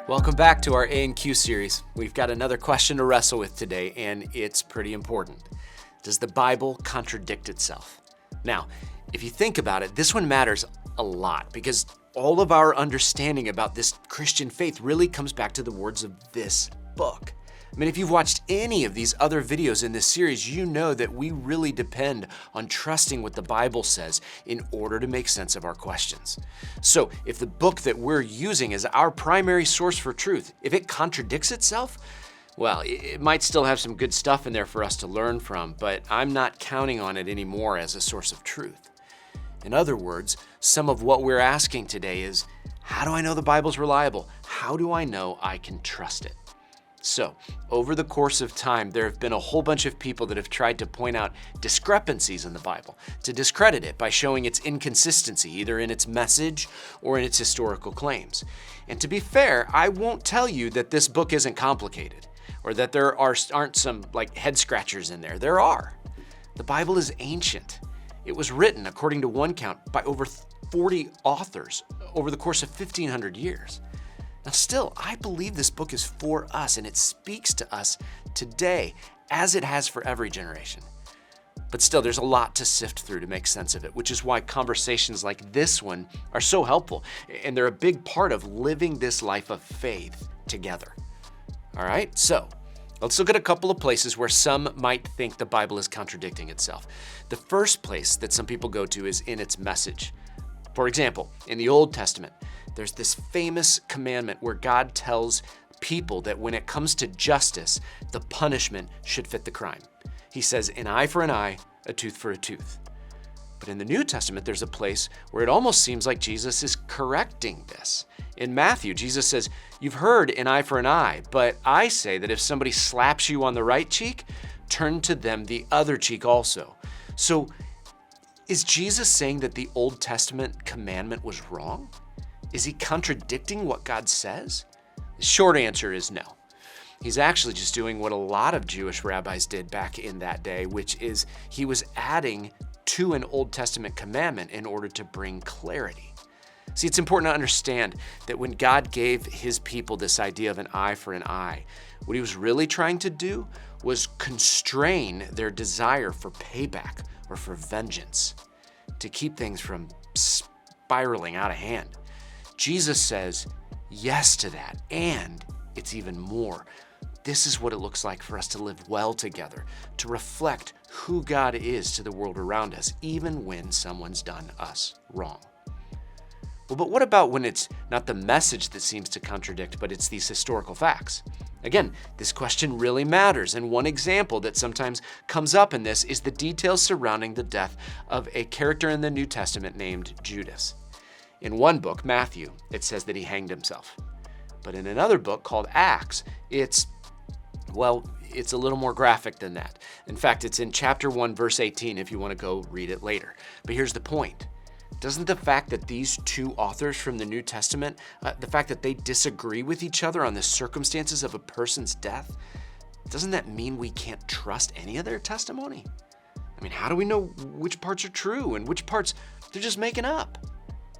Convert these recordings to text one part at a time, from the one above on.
Welcome back to our A&Q series. We've got another question to wrestle with today, and it's pretty important. Does the Bible contradict itself? Now, if you think about it, this one matters a lot because all of our understanding about this Christian faith really comes back to the words of this book. I mean, if you've watched any of these other videos in this series, you know that we really depend on trusting what the Bible says in order to make sense of our questions. So if the book that we're using as our primary source for truth, if it contradicts itself, well, it might still have some good stuff in there for us to learn from, but I'm not counting on it anymore as a source of truth. In other words, some of what we're asking today is, how do I know the Bible's reliable? How do I know I can trust it? So, over the course of time, there have been a whole bunch of people that have tried to point out discrepancies in the Bible, to discredit it by showing its inconsistency, either in its message or in its historical claims. And to be fair, I won't tell you that this book isn't complicated, or that there aren't some head scratchers in there. There are. The Bible is ancient. It was written, according to one count, by over 40 authors over the course of 1,500 years. Now still, I believe this book is for us and it speaks to us today as it has for every generation. But still, there's a lot to sift through to make sense of it, which is why conversations like this one are so helpful, and they're a big part of living this life of faith together. All right, so let's look at a couple of places where some might think the Bible is contradicting itself. The first place that some people go to is in its message. For example, in the Old Testament, there's this famous commandment where God tells people that when it comes to justice, the punishment should fit the crime. He says, an eye for an eye, a tooth for a tooth. But in the New Testament, there's a place where it almost seems like Jesus is correcting this. In Matthew, Jesus says, you've heard an eye for an eye, but I say that if somebody slaps you on the right cheek, turn to them the other cheek also. So, is Jesus saying that the Old Testament commandment was wrong? Is he contradicting what God says? The short answer is no. He's actually just doing what a lot of Jewish rabbis did back in that day, which is he was adding to an Old Testament commandment in order to bring clarity. See, it's important to understand that when God gave his people this idea of an eye for an eye, what he was really trying to do was constrain their desire for payback or for vengeance, to keep things from spiraling out of hand. Jesus says yes to that, and it's even more. This is what it looks like for us to live well together, to reflect who God is to the world around us, even when someone's done us wrong. Well, but what about when it's not the message that seems to contradict, but it's these historical facts? Again, this question really matters, and one example that sometimes comes up in this is the details surrounding the death of a character in the New Testament named Judas. In one book, Matthew, it says that he hanged himself. But in another book called Acts, it's a little more graphic than that. In fact, it's in chapter 1, verse 18, if you want to go read it later. But here's the point. Doesn't the fact that these two authors from the New Testament, the fact that they disagree with each other on the circumstances of a person's death, doesn't that mean we can't trust any of their testimony? I mean, how do we know which parts are true and which parts they're just making up?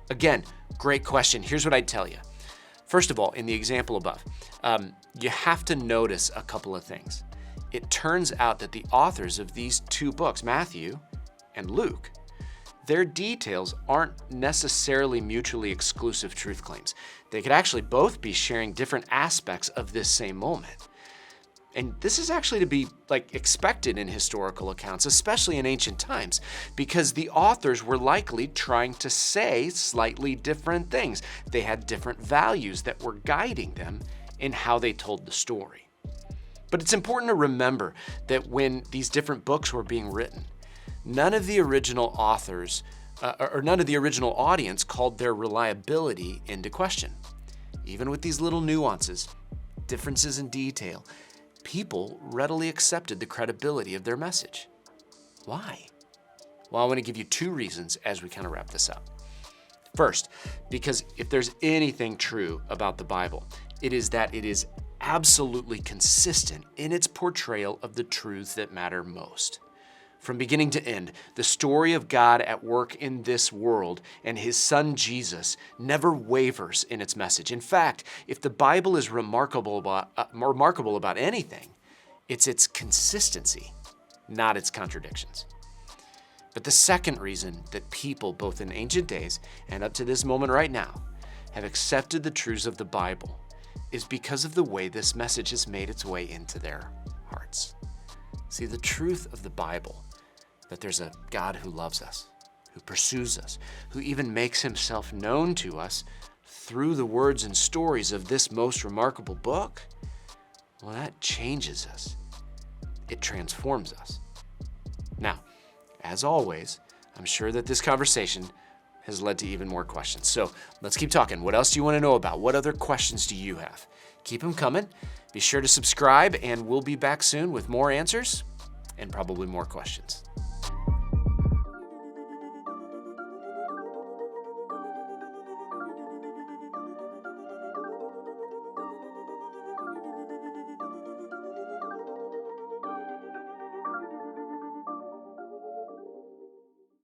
Again, great question. Here's what I'd tell you. First of all, in the example above, you have to notice a couple of things. It turns out that the authors of these two books, Matthew and Luke, their details aren't necessarily mutually exclusive truth claims. They could actually both be sharing different aspects of this same moment. And this is actually to be expected in historical accounts, especially in ancient times, because the authors were likely trying to say slightly different things. They had different values that were guiding them in how they told the story. But it's important to remember that when these different books were being written, none of the original authors or none of the original audience called their reliability into question. Even with these little nuances, differences in detail, people readily accepted the credibility of their message. Why? Well, I want to give you two reasons as we kind of wrap this up. First, because if there's anything true about the Bible, it is that it is absolutely consistent in its portrayal of the truths that matter most. From beginning to end, the story of God at work in this world and his son Jesus never wavers in its message. In fact, if the Bible is remarkable about anything, it's its consistency, not its contradictions. But the second reason that people, both in ancient days and up to this moment right now, have accepted the truths of the Bible is because of the way this message has made its way into their hearts. See, the truth of the Bible, that there's a God who loves us, who pursues us, who even makes himself known to us through the words and stories of this most remarkable book, well, that changes us. It transforms us. Now, as always, I'm sure that this conversation has led to even more questions. So let's keep talking. What else do you want to know about? What other questions do you have? Keep them coming. Be sure to subscribe, and we'll be back soon with more answers and probably more questions.